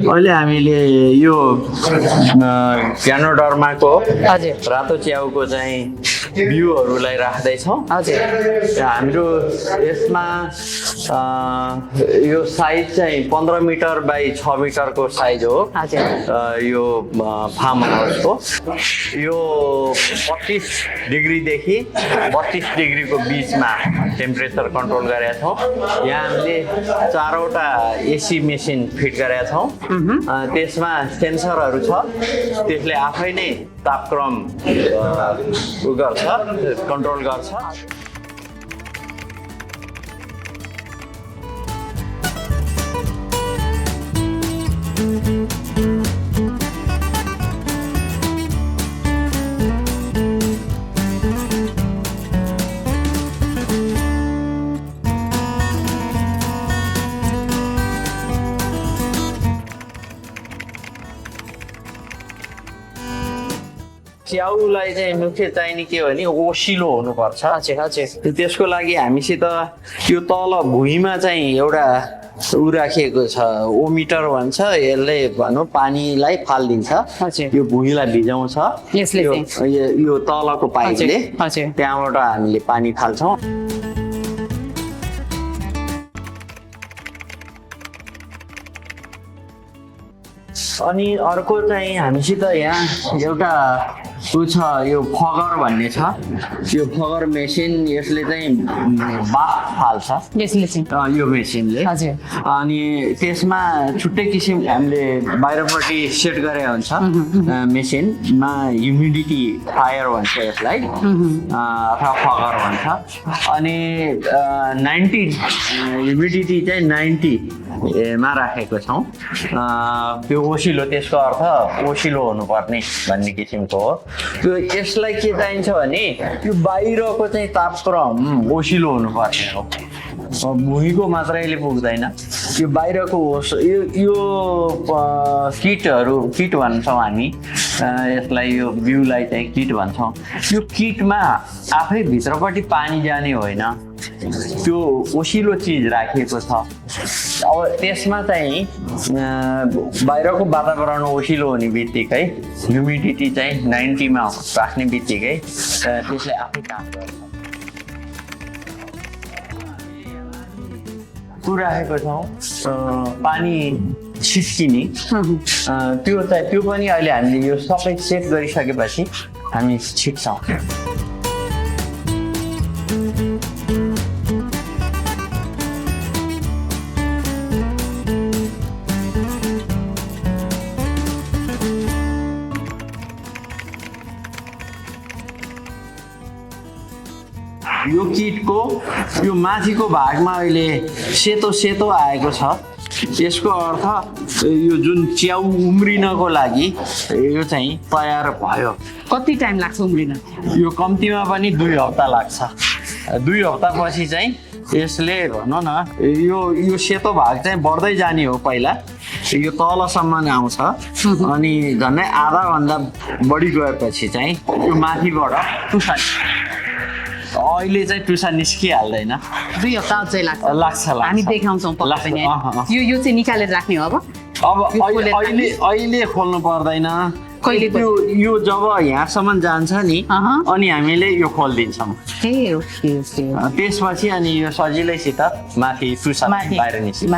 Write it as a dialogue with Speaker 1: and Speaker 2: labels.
Speaker 1: अहिले हामीले यो क्यानोडर्माको रातो च्याउको चाहिँ बिउहरूलाई राख्दैछौँ। हाम्रो यसमा यो साइज चाहिँ 15 मिटर बाई 6 मिटरको साइज हो। यो फार्म हाउसको यो 25 डिग्रीदेखि 32 डिग्रीको बिचमा टेम्परेचर कन्ट्रोल गरेका छौँ। यहाँ हामीले 4वटा एसी मेसिन फिट गरेका छौँ। त्यसमा सेन्सरहरू छ, त्यसले आफै नै तापक्रम गर्छ, कन्ट्रोल गर्छ। च्याउलाई चाहिँ मुख्य चाहिने के हो भने ओसिलो हुनुपर्छ। त्यसको लागि हामीसित यो तल भुइँमा चाहिँ एउटा ऊ राखिएको छ, ओमिटर भन्छ, यसले भनौँ पानीलाई फालिदिन्छ। यो भुइँलाई भिजाउँछ यो तलको पाइपले, त्यहाँबाट हामीले पानी फाल्छौँ। अनि अर्को चाहिँ हामीसित यहाँ एउटा ऊ छ, यो फगर भन्ने छ। यो फगर मेसिन, यसले चाहिँ बाफ फाल्छ यो मेसिनले। अनि त्यसमा छुट्टै किसिम हामीले बाहिरपट्टि सेट गरेको हुन्छ मेसिनमा। ह्युमिडिटी फायर भन्छ यसलाई, अथवा फगर भन्छ। अनि 90 ह्युमिडिटी चाहिँ 90 मा राखेको छौँ। त्यो ओसिलो, त्यसको अर्थ ओसिलो हुनुपर्ने भन्ने किसिमको हो। त्यो यसलाई के चाहिन्छ भने यो बाहिरको चाहिँ तापक्रम ओसिलो हुनुपर्ने हो, भुइँको मात्रैले पुग्दैन। यो बाहिरको यो किट भन्छौँ हामी यसलाई, यो बिउलाई चाहिँ किट भन्छौँ। यो किटमा आफै भित्रपट्टि पानी जाने होइन, त्यो ओसिलो चिज राखिएको छ। अब त्यसमा चाहिँ बाहिरको वातावरण ओसिलो हुने बित्तिकै, ह्युमिडिटी चाहिँ 90 मा राख्ने बित्तिकै त्यसले आफै काम गर्छ। त्यो राखेको छौँ पानी छिस्किने, त्यो पनि अहिले हामीले यो सबै सेट गरिसकेपछि हामी छिट्छौँ। यो किटको यो माथिको भागमा अहिले सेतो आएको छ। यसको अर्थ यो जुन च्याउ उम्रिनको लागि यो चाहिँ तयार भयो।
Speaker 2: कति टाइम लाग्छ उम्रिन?
Speaker 1: यो कम्तीमा पनि 2 हप्ता लाग्छ। 2 हप्तापछि चाहिँ यसले भनौँ न यो सेतो भाग चाहिँ बढ्दै जाने हो। पहिला यो तलसम्म आउँछ, अनि झन्डै आधाभन्दा बढी गएपछि चाहिँ यो माथिबाट टुसा, अहिले चाहिँ टुसा निस्किहाल्दैन।
Speaker 2: 2 हप्ता चाहिँ
Speaker 1: लाग्छ।
Speaker 2: हामी देखाउँछौँ यो चाहिँ निकालेर राख्ने हो।
Speaker 1: अब अहिले खोल्नु पर्दैन। यो जब यहाँसम्म जान्छ नि, अनि हामीले यो खोलिदिन्छौँ। त्यसपछि अनि यो सजिलैसित माथि टुसा बाहिर निस्किन्छ।